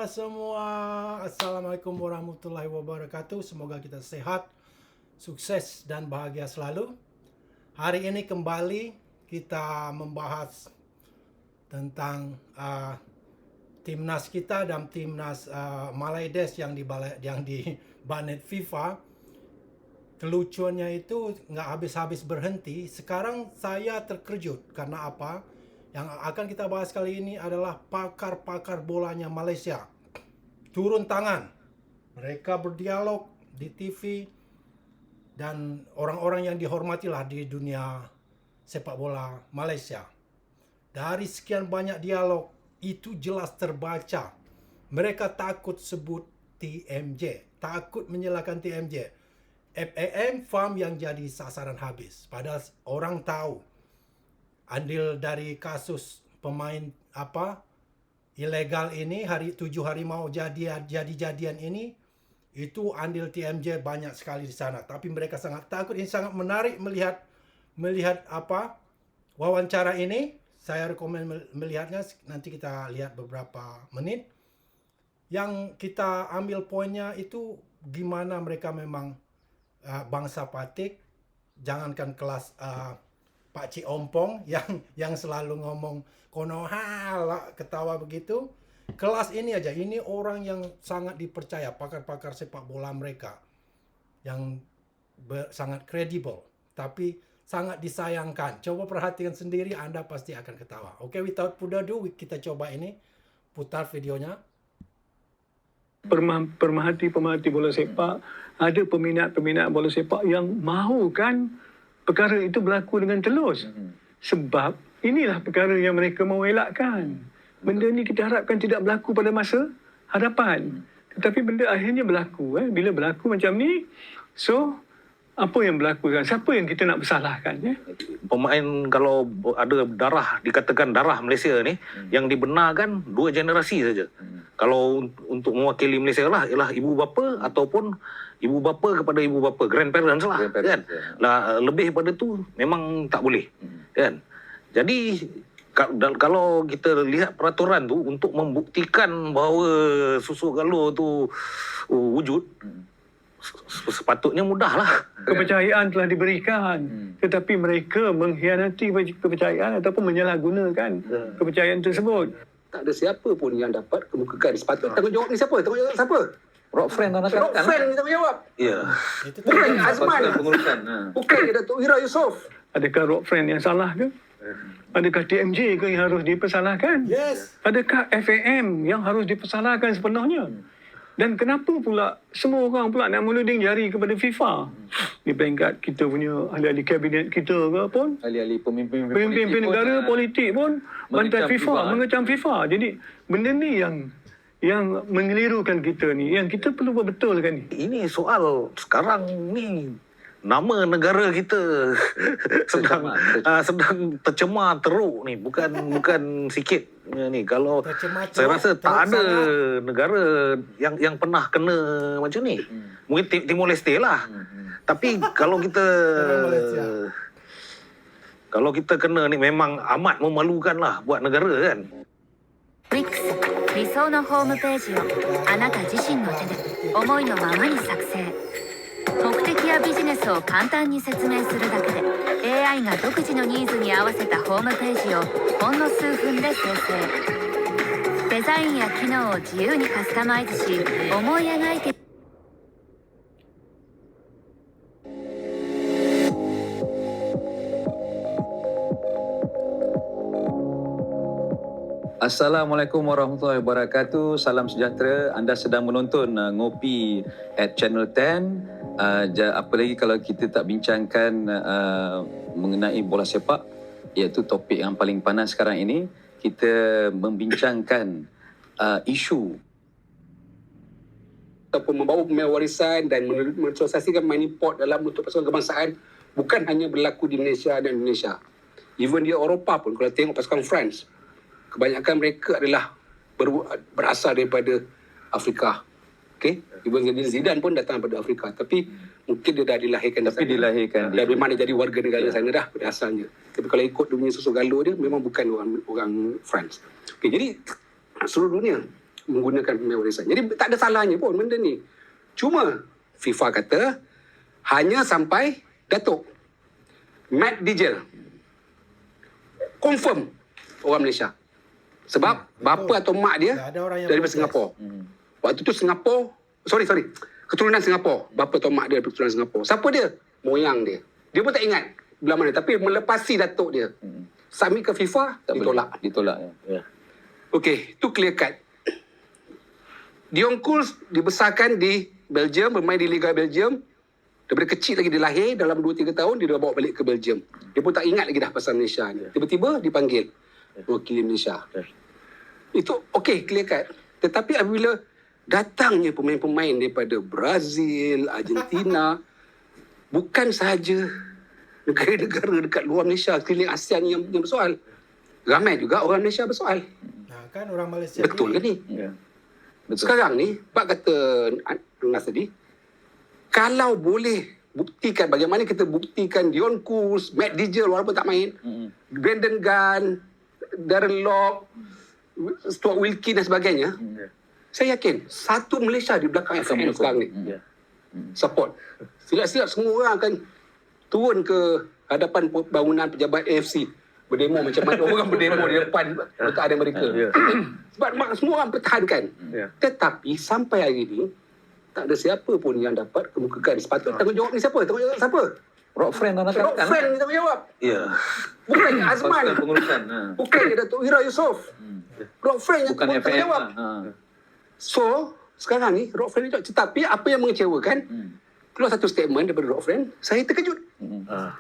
Semua, Assalamualaikum warahmatullahi wabarakatuh. Semoga kita sehat, sukses dan bahagia selalu. Hari ini kembali kita membahas tentang timnas kita dan timnas Malaides yang di banet FIFA. Kelucuannya itu nggak habis-habis berhenti. Sekarang saya terkejut karena apa? Yang akan kita bahas kali ini adalah pakar-pakar bolanya Malaysia turun tangan. Mereka berdialog di TV dan orang-orang yang dihormatilah di dunia sepak bola Malaysia. Dari sekian banyak dialog itu jelas terbaca. Mereka takut sebut TMJ, takut menyalahkan TMJ. FAM Farm yang jadi sasaran habis. Padahal orang tahu andil dari kasus pemain ilegal ini, 7 harimau jadian ini, itu andil TMJ banyak sekali di sana. Tapi mereka sangat takut. Ini sangat menarik melihat wawancara ini. Saya rekomen melihatnya. Nanti kita lihat beberapa menit. Yang kita ambil poinnya itu gimana mereka memang bangsa patik. Jangankan kelas Pak Cik Ompong yang selalu ngomong konoha ketawa begitu. Kelas ini aja, ini orang yang sangat dipercaya, pakar-pakar sepak bola mereka yang sangat kredibel, tapi sangat disayangkan. Coba perhatikan sendiri, Anda pasti akan ketawa. Oke, without further ado, kita coba ini putar videonya. Pemerhati bola sepak, ada peminat-peminat bola sepak yang mahukan perkara itu berlaku dengan telus. Sebab inilah perkara yang mereka mahu elakkan. Benda ni kita harapkan tidak berlaku pada masa hadapan. Tetapi benda akhirnya berlaku. Bila berlaku macam ni, so apa yang berlaku? Siapa yang kita nak bersalahkan? Pemain kalau ada darah, dikatakan darah Malaysia ni, yang dibenarkan 2 generasi saja. Kalau untuk mewakili Malaysia ialah ibu bapa ataupun ibu bapa kepada ibu bapa, grandparents lah, kan. Lebih pada tu memang tak boleh, kan. Jadi kalau kita lihat peraturan tu untuk membuktikan bahawa susu galur tu wujud, sepatutnya mudahlah. Kepercayaan telah diberikan, tetapi mereka mengkhianati kepercayaan ataupun menyalahgunakan kepercayaan tersebut. Tak ada siapa pun yang dapat kemukakan. Sepatutnya tanggungjawab ni siapa? Tanggungjawab siapa? Rock friend tak nak Rock friend ni tanggungjawab. Ya. Bukan Azman. Bukan Datuk Ira Yusof. Adakah Rock Friend yang salah ke? Adakah TMJ ke yang harus dipersalahkan? Yes. Adakah FAM yang harus dipersalahkan sepenuhnya? Dan kenapa pula semua orang pula nak menuding jari kepada FIFA? Di peringkat kita punya ahli-ahli kabinet kita ke pun, ahli-ahli pemimpin negara politik pun bantai FIFA, mengecam FIFA. Jadi benda ni yang mengelirukan kita ni, yang kita perlu berbetulkan ni. Ini soal sekarang ni nama negara kita sedang tercemar teruk ni, bukan sikit ni. Kalau saya rasa tak ada negara yang pernah kena macam ni. Mungkin Timor Leste lah. Tapi kalau kita kena ni memang amat memalukan lah buat negara, kan. Wix 理想のホームページをあなた自身の手で思いのままに作成。目的やビジネスを簡単に説明するだけで AI が独自のニーズに合わせたホームページをほんの数分で生成。デザインや機能を自由にカスタマイズし、思い描いてAssalamualaikum warahmatullahi wabarakatuh. Salam sejahtera. Anda sedang menonton Ngopi at Channel 10. Apa lagi kalau kita tak bincangkan mengenai bola sepak, iaitu topik yang paling panas sekarang ini. Kita membincangkan isu Ataupun membawa pemain warisan dan mensosialisasikan pemain import dalam untuk pasukan kebangsaan bukan hanya berlaku di Malaysia dan Indonesia. Even di Eropah pun, kalau tengok pasukan France, kebanyakan mereka adalah berasal daripada Afrika. Okey, Even Zidane pun datang daripada Afrika, tapi mungkin dia dah dilahirkan di sana. Dari mana jadi warga negara sana dah pada asalnya. Tapi kalau ikut dunia susu galur dia, memang bukan orang France. Okey, jadi seluruh dunia menggunakan pemain warisan. Jadi tak ada salahnya pun benda ni. Cuma FIFA kata hanya sampai Datuk Matt Dijel confirm orang Malaysia. Sebab bapa atau mak dia Tak ada orang yang daripada protes. Singapura. Waktu tu Singapura, sorry, keturunan Singapura. Bapa atau mak dia keturunan Singapura. Siapa dia? Moyang dia. Dia pun tak ingat belah mana. Tapi melepasi datuk dia. Submit ke FIFA, Tak ditolak. boleh. Ditolak. Ya. Okey, tu clear cut. Dion Kools dibesarkan di Belgium, bermain di Liga Belgium. Daripada kecil lagi dia lahir, dalam 2-3 tahun dia dah bawa balik ke Belgium. Dia pun tak ingat lagi dah pasal Malaysia ni. Tiba-tiba dipanggil wakil Malaysia. Itu okey, clear cut. Tetapi apabila datangnya pemain-pemain daripada Brazil, Argentina, bukan sahaja negara-negara dekat luar Malaysia, sekeliling ASEAN yang bersoal. Ramai juga orang Malaysia bersoal. Nah, kan orang Malaysia Betul ke ni? Ya. Betul. Sekarang ni, Pak kata Nas tadi, kalau boleh buktikan, bagaimana kita buktikan Dion Kools, Matt Dijel walaupun tak main, Brandon Gunn, Darren Lock, Stuart Wilkie dan sebagainya, saya yakin satu Malaysia di belakang FNN sekarang ni support. Silap-silap semua orang akan turun ke hadapan bangunan pejabat AFC berdemo macam mana orang berdemo di depan pertahanan mereka. Sebab semua orang pertahankan. Tetapi sampai hari ini tak ada siapa pun yang dapat kemukakan. Sepatutnya tanggungjawab ni siapa? Tanggungjawab siapa? Rock friend orang Rock katakan. Friend ni tanggungjawab. Ya. Bukan Azman. Pasukan pengurusan. Bukan Datuk Ira Yusof. Rock Friend yang Bukan FM. tanggungjawab. So, sekarang ni Rock Friend ni tak. Tetapi apa yang mengecewakan, keluar satu statement daripada Rock Friend, saya terkejut.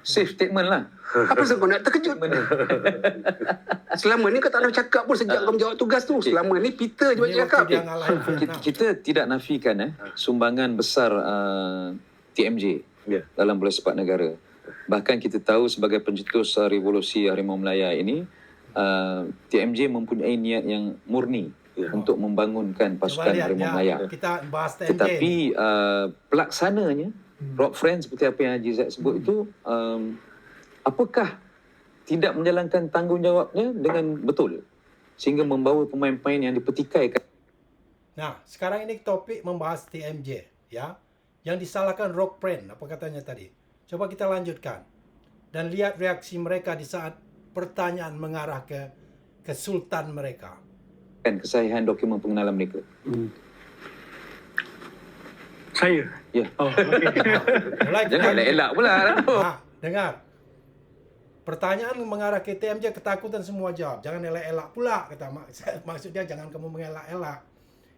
Safe statement lah. Apa sebab kau nak terkejut? Selama ni kau tak nak cakap pun sejak kau menjawab tugas tu. Selama ni Peter je Ini banyak waktu cakap. dia ngalahin Vietnam. Kita tidak nafikan sumbangan besar TMJ dalam bola sepak negara. Bahkan kita tahu sebagai pencetus revolusi Harimau Melaya ini, TMJ mempunyai niat yang murni untuk membangunkan pasukan Coba lihat, Harimau Melaya. Kita bahas TMJ. Tetapi pelaksananya, Rock Friends seperti apa yang Haji Zat sebut itu, apakah tidak menjalankan tanggungjawabnya dengan betul sehingga membawa pemain-pemain yang dipertikaikan. Nah, sekarang ini topik membahas TMJ, ya. Yang disalahkan Rock Friend, apa katanya tadi. Coba kita lanjutkan. Dan lihat reaksi mereka di saat pertanyaan mengarah ke sultan mereka. Kesahihan dokumen pengenalan mereka. Saya? Ya. Oh, okey. Mulai kita- Jangan elak-elak pula. dengar. Pertanyaan mengarah ke TMJ, ketakutan semua jawab. Jangan elak-elak pula, kata maksudnya jangan kamu mengelak-elak.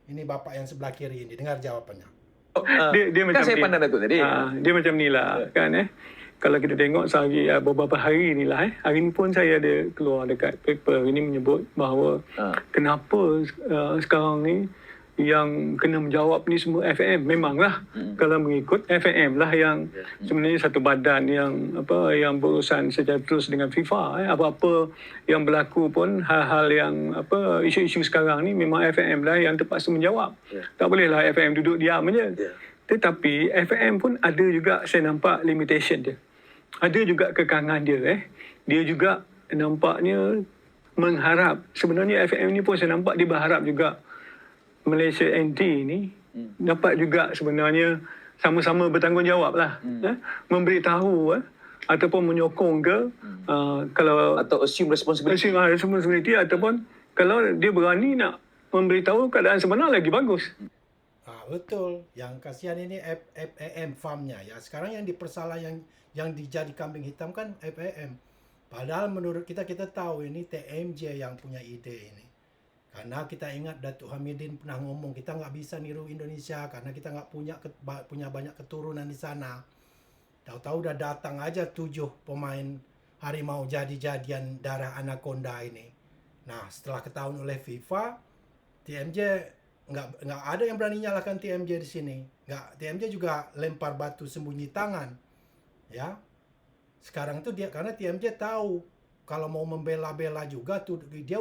Ini bapak yang sebelah kiri ini, dengar jawabannya. Dia Kan macam saya ni. pandang Datuk tadi. Dia macam ni lah kan Kalau kita tengok sehari beberapa hari ni lah hari ni pun saya ada keluar dekat paper ini menyebut bahawa kenapa sekarang ni yang kena menjawab ni semua FAM. Memanglah kalau mengikut FAM lah yang sebenarnya satu badan yang berurusan secara terus dengan FIFA. Apa-apa yang berlaku pun, hal-hal yang isu-isu sekarang ni memang FAM lah yang terpaksa menjawab. Tak bolehlah FAM duduk diam aja. Tetapi FAM pun ada juga saya nampak limitation dia. Ada juga kekangan dia. Dia juga nampaknya mengharap, sebenarnya FAM ni pun saya nampak dia berharap juga Malaysia NT ni dapat juga sebenarnya sama-sama bertanggungjawab lah. Memberitahu ataupun menyokong ke kalau Atau assume responsibility. responsibility ataupun kalau dia berani nak memberitahu keadaan sebenar lagi bagus. Betul. Yang kasihan ini FAM farmnya ya. Sekarang yang dipersalah yang dijadi kambing hitam kan FAM. Padahal menurut kita tahu ini TMJ yang punya ide ini. Karena kita ingat Datuk Hamidin pernah ngomong kita nggak bisa niru Indonesia karena kita nggak punya banyak keturunan di sana. Tahu-tahu udah datang aja 7 pemain harimau jadi-jadian darah anaconda ini. Nah, setelah ketahuan oleh FIFA, TMJ nggak ada yang berani nyalakan TMJ di sini. TMJ juga lempar batu sembunyi tangan, ya. Sekarang itu karena TMJ tahu kalau mau membela-bela juga dia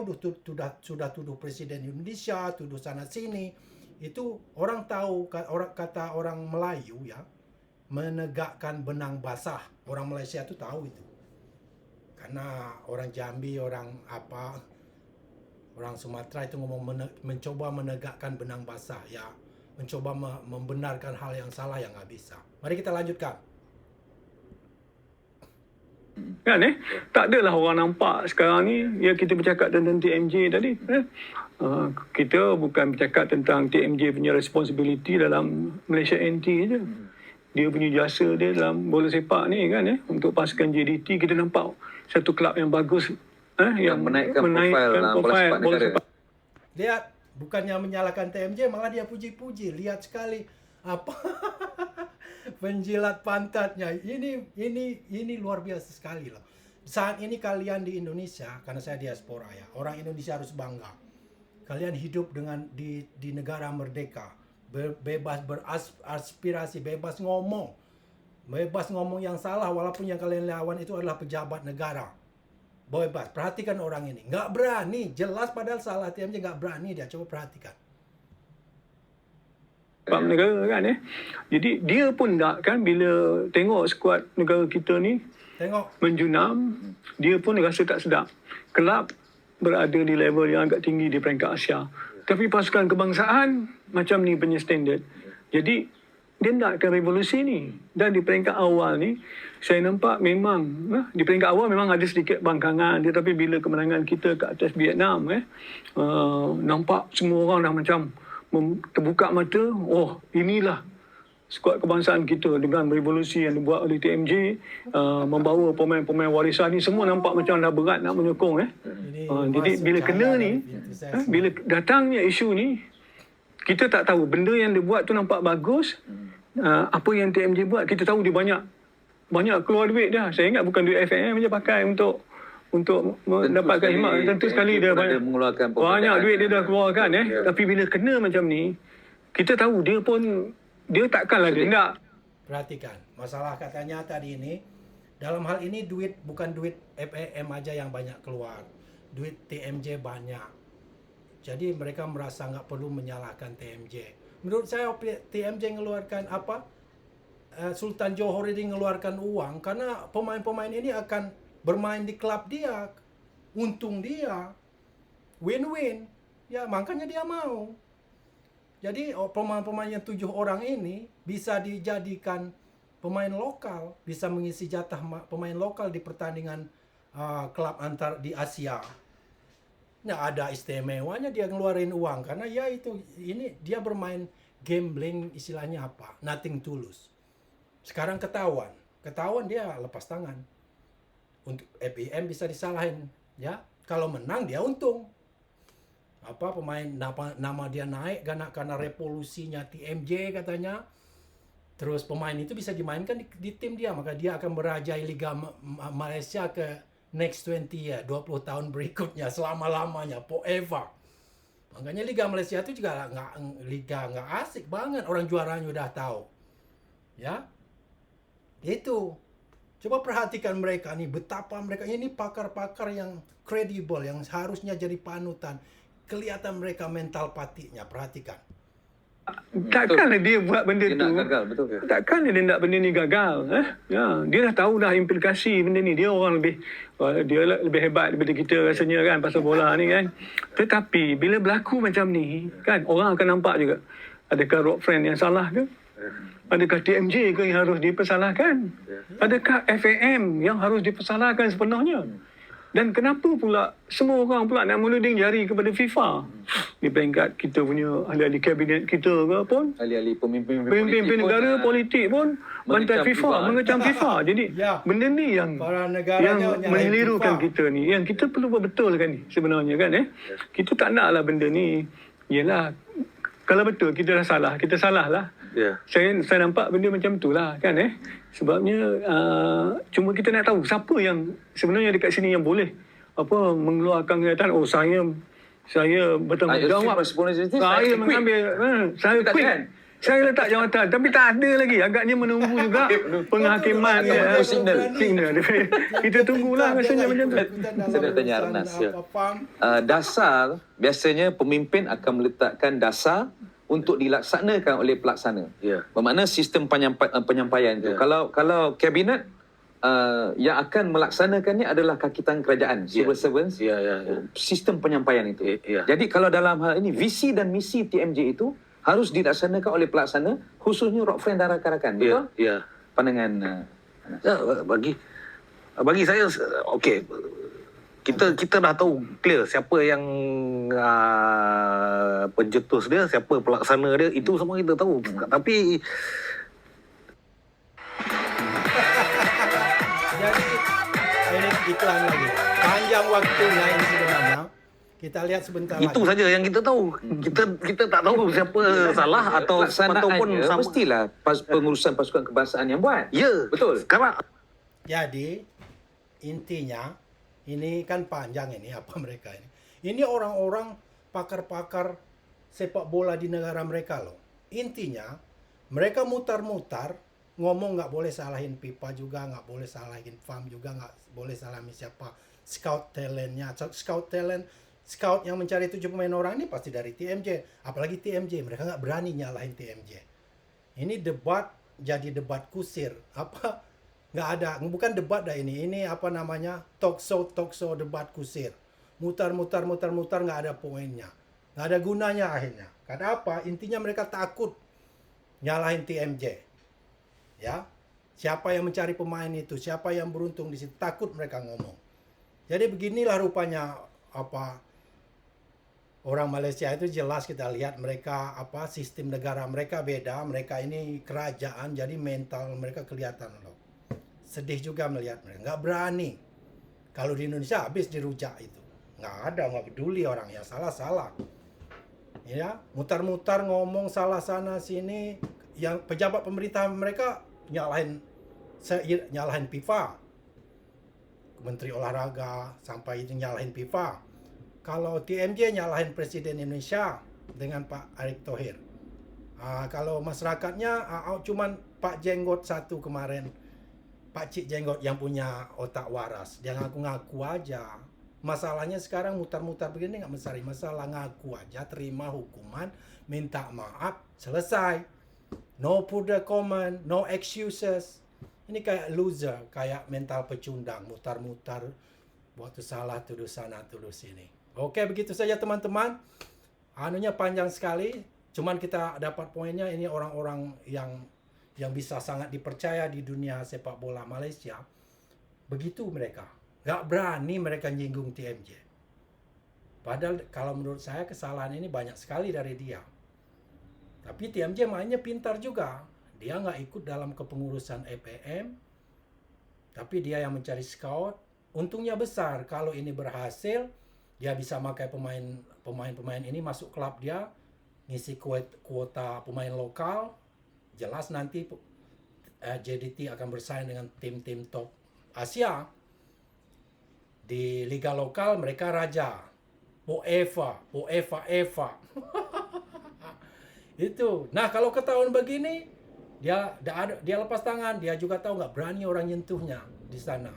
sudah tuduh Presiden Indonesia, tuduh sana sini. Itu orang tahu, kata orang Melayu ya, menegakkan benang basah. Orang Malaysia itu tahu itu. Karena orang Jambi, orang Orang Sumatera itu ngomong mencoba menegakkan benang basah, ya, mencoba membenarkan hal yang salah yang nggak bisa. Mari kita lanjutkan. Kan tak adalah orang nampak sekarang ni ya kita bercakap tentang TMJ tadi kita bukan bercakap tentang TMJ punya responsibility dalam Malaysia NT je. Dia punya jasa dia dalam bola sepak ni kan untuk pasukan JDT. Kita nampak satu kelab yang bagus yang menaikkan profil bola sepak negara. Lihat, bukannya menyalahkan TMJ, malah dia puji-puji. Lihat sekali apa penjilat pantatnya. Ini luar biasa sekali loh. Saat ini kalian di Indonesia, karena saya diaspora ya, orang Indonesia harus bangga. Kalian hidup di negara merdeka, bebas beraspirasi, bebas ngomong yang salah, walaupun yang kalian lawan itu adalah pejabat negara. Bebas. Perhatikan orang ini, nggak berani, jelas padahal salah TMJ, nggak berani dia. Coba perhatikan. Negara kan Jadi dia pun tak kan bila tengok skuad negara kita ni menjunam, dia pun rasa tak sedap. Kelab berada di level yang agak tinggi di peringkat Asia. Tapi pasukan kebangsaan macam ni punya standard. Jadi dia nakkan revolusi ni. Dan di peringkat awal ni saya nampak memang di peringkat awal memang ada sedikit bangkangan, tetapi bila kemenangan kita ke atas Vietnam nampak semua orang dah macam terbuka mata, oh inilah skuad kebangsaan kita dengan revolusi yang dibuat oleh TMJ, membawa pemain-pemain warisan ni semua nampak macam dah berat nak menyokong jadi bila kena ni, bila datangnya isu ni, kita tak tahu benda yang dia buat tu nampak bagus, apa yang TMJ buat kita tahu dia banyak keluar duit dah. Saya ingat bukan duit FNM je pakai untuk mendapatkan khidmat. Tentu sekali dia banyak duit dia dah keluarkan Tapi bila kena macam ni, kita tahu dia takkanlah dia nak. Perhatikan, masalah katanya tadi ini, dalam hal ini bukan duit FAM aja yang banyak keluar, duit TMJ banyak. Jadi mereka merasa nggak perlu menyalahkan TMJ. Menurut saya TMJ mengeluarkan Sultan Johor ini mengeluarkan uang karena pemain-pemain ini akan bermain di klub dia, untung dia, win-win, ya makanya dia mau. Jadi pemain-pemain yang 7 orang ini bisa dijadikan pemain lokal, bisa mengisi jatah pemain lokal di pertandingan klub antar di Asia. Nah, ada istimewanya dia ngeluarin uang karena ya ini dia bermain gambling, istilahnya apa? Nothing tulus. Sekarang ketahuan dia lepas tangan. Untuk FIM bisa disalahin, ya. Kalau menang dia untung. Pemain nama dia naik karena revolusinya TMJ katanya. Terus pemain itu bisa dimainkan di tim dia, maka dia akan merajai Liga Malaysia ke next 20 year, 20 tahun berikutnya, selama-lamanya, forever. Makanya Liga Malaysia itu juga nggak asik banget, orang juaranya udah tahu. Ya. Itu. Coba perhatikan mereka nih, betapa mereka ini pakar-pakar yang kredibel, yang harusnya jadi panutan. Kelihatan mereka mental patiknya, perhatikan. Takkanlah dia buat benda dia tu. nak gagal, betul ke? Takkanlah dia nak benda ni gagal. Ya, dia dah tahu dah implikasi benda ni. Dia orang lebih hebat daripada kita rasanya kan pasal bola ni kan. Tetapi bila berlaku macam ni kan, orang akan nampak juga. Adakah Rock Friend yang salah ke? Adakah TMJ ke yang harus dipersalahkan? Adakah FAM yang harus dipersalahkan sepenuhnya? Dan kenapa pula semua orang pula nak menuding jari kepada FIFA? Di peringkat kita punya ahli-ahli kabinet kita ke pun, Ahli-ahli pemimpin negara politik pun bantai FIFA, mengecam FIFA. Jadi benda ni yang mengelirukan kita ni. Yang kita perlu buat betulkan ni sebenarnya kan Kita tak naklah benda ni. Yelah, kalau betul kita dah salah, kita salah lah. Saya nampak benda macam tu lah kan Sebabnya cuma kita nak tahu siapa yang sebenarnya dekat sini yang boleh mengeluarkan kenyataan, oh saya bertanggungjawab, saya mengambil, saya quit, saya letak jawatan, tapi tak ada lagi. Agaknya menunggu juga penghakiman signal. Kita tunggulah rasanya macam tu. Saya nak tanya Arnas. Dasar, biasanya pemimpin akan meletakkan dasar untuk dilaksanakan oleh pelaksana. Bermakna sistem penyampaian itu. Kalau kabinet yang akan melaksanakannya adalah kaki tangan kerajaan, civil servants, sistem penyampaian itu. Jadi kalau dalam hal ini visi dan misi TMJ itu harus dilaksanakan oleh pelaksana, khususnya Rockfriend dan rakan-rakan. Betul? Pandangan Ya, bagi saya okey, kita dah tahu clear siapa yang pencetus dia, siapa pelaksana dia, itu semua kita tahu. Tapi Jadi ini iklan lagi. Panjang waktunya ini sebenarnya. Kita lihat sebentar itu lagi. saja yang kita tahu. Kita tak tahu siapa salah ataupun pelaksanaannya sama. mestilah pengurusan pasukan kebangsaan yang buat. Ya, Betul. Sekarang Jadi intinya ini kan panjang ini apa mereka ini. Ini orang-orang pakar-pakar sepak bola di negara mereka loh. Intinya mereka mutar-mutar ngomong nggak boleh salahin FIFA juga, nggak boleh salahin FAM juga, nggak boleh salahin siapa scout talentnya. Scout yang mencari 7 pemain orang ini pasti dari TMJ. Apalagi TMJ, mereka nggak berani nyalahin TMJ. Ini debat jadi debat kusir. Apa? Nggak ada, bukan debat dah ini. Ini apa namanya? Talk show debat kusir. Mutar nggak ada poinnya. Nggak ada gunanya akhirnya. Karena apa? Intinya mereka takut nyalahin TMJ. Ya. Siapa yang mencari pemain itu? Siapa yang beruntung di situ? Takut mereka ngomong. Jadi beginilah rupanya apa orang Malaysia itu jelas kita lihat mereka apa sistem negara mereka beda. Mereka ini kerajaan jadi mental mereka kelihatan loh. Sedih juga melihat mereka. Nggak berani. Kalau di Indonesia habis dirujak itu. Nggak ada, nggak peduli orang ya salah-salah. Ya, mutar-mutar ngomong salah sana sini. Yang pejabat pemerintah mereka nyalahin FIFA. Menteri Olahraga sampai itu nyalahin FIFA. Kalau TMJ nyalahin Presiden Indonesia dengan Pak Erick Thohir. Kalau masyarakatnya cuman Pak Jenggot satu kemarin. Pak Cik Jenggot yang punya otak waras. Dia ngaku-ngaku aja. Masalahnya sekarang mutar-mutar begini nggak mencari masalah. Ngaku aja, terima hukuman, minta maaf, selesai. No further comment, no excuses. Ini kayak loser, kayak mental pecundang, mutar-mutar, buat salah, tuduh sana, tuduh sini. Oke, begitu saja teman-teman. Anunya panjang sekali, cuman kita dapat poinnya ini orang-orang yang bisa sangat dipercaya di dunia sepak bola Malaysia. Begitu mereka. Nggak berani mereka nyinggung TMJ. Padahal kalau menurut saya kesalahan ini banyak sekali dari dia. Tapi TMJ mainnya pintar juga. Dia nggak ikut dalam kepengurusan EPM, tapi dia yang mencari scout. Untungnya besar kalau ini berhasil, dia bisa pakai pemain-pemain ini masuk klub dia, ngisi kuota pemain lokal. Jelas nanti JDT akan bersaing dengan tim-tim top Asia. Di liga lokal mereka raja. Eva. Itu. Nah kalau ketahuan begini, dia lepas tangan, dia juga tahu nggak berani orang nyentuhnya di sana.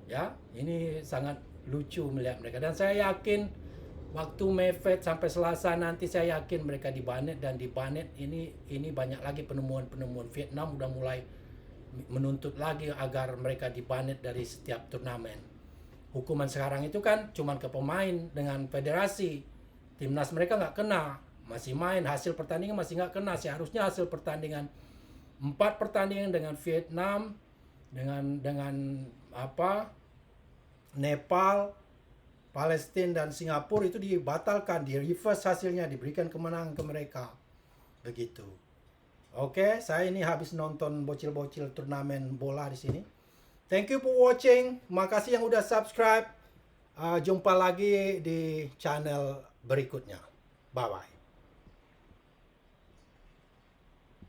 Ya, ini sangat lucu melihat mereka. Dan saya yakin waktu Mefet sampai Selasa nanti saya yakin mereka dibanet, dan dibanet ini banyak lagi penemuan-penemuan. Vietnam udah mulai menuntut lagi agar mereka dibanet dari setiap turnamen. Hukuman sekarang itu kan cuma ke pemain dengan federasi. Timnas mereka nggak kena. Masih main, hasil pertandingan masih nggak kena. Seharusnya hasil pertandingan 4 pertandingan dengan Vietnam, dengan Nepal, Palestina dan Singapura itu dibatalkan, di reverse hasilnya, diberikan kemenangan ke mereka. Begitu. Oke, saya ini habis nonton bocil-bocil turnamen bola di sini. Thank you for watching. Makasih yang udah subscribe. Jumpa lagi di channel berikutnya. Bye bye.